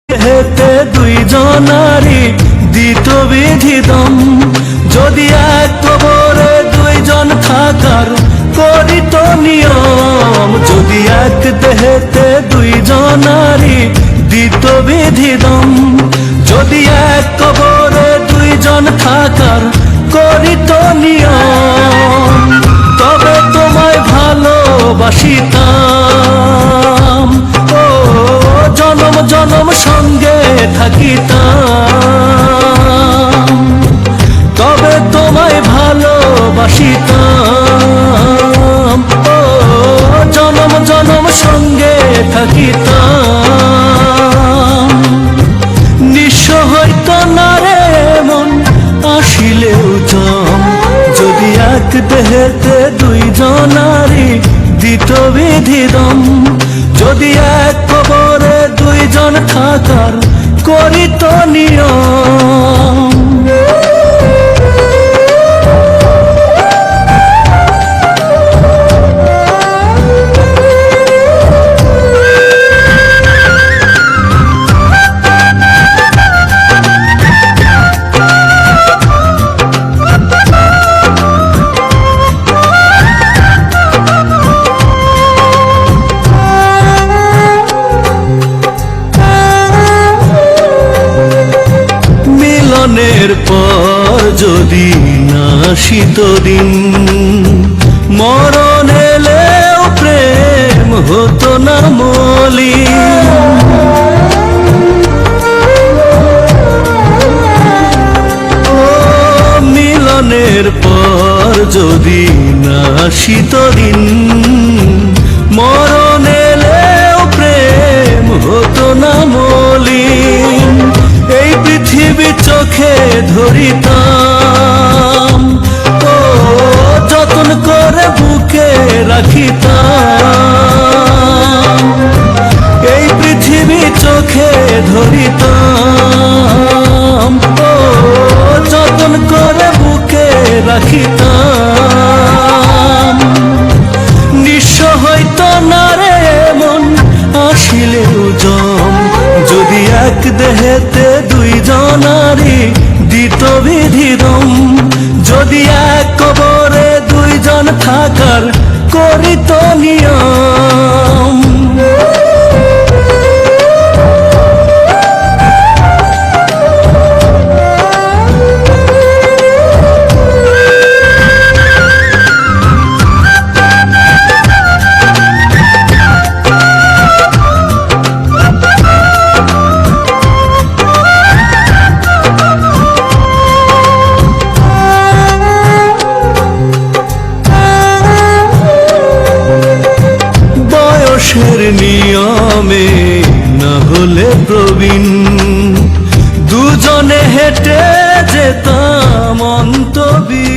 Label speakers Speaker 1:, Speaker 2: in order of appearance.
Speaker 1: হেতে দুইজনারি দিত বিধিদম, যদি এক কবরে দুইজন থাকার করিত নিয়ম। যদি এক দেহেতে দুইজনারি দিত বিধিদম, যদি এক কবরে দুইজন থাকার করিত নিয়ম, তবে তোমায় ভালোবাসিতাম, ও জনম জনম সঙ্গে থাকিতাম। তবে তোমায় ভালোবাসিতাম, ও জনম জনম সঙ্গে থাকিতাম। নিঃস্ব হইত না রে মন আসিলেও জম, যদি এক দেহেতে দুইজনারি দিত বিধিদম, যদি এক কবরে দুইজন থাকার করিত নিয়ম। মিলনের পর যদি না আসিত দিন, মরণ এলেও প্রেম হতো না মলিন। ও মিলনের পর যদি না আসিত দিন, মরণ এলেও প্রেম হতো না মলিন। এই পৃথিবী চোখে ধরিতাম, ও যতন করে বুকে রাখিতাম। এই পৃথিবী চোখে ধরিতাম, ও যতন করে বুকে রাখিতাম। নিঃস্ব হইত না রে মন আসিলেও জম, যদি এক দেহেতে দুইজনারি দিত বিধিদম, যদি এক কবরে দুইজন থাকার করিত নিয়ম। বয়সের নিয়মে না হলে প্রবীণ, দুজনে হেঁটে যেতাম অন্তবি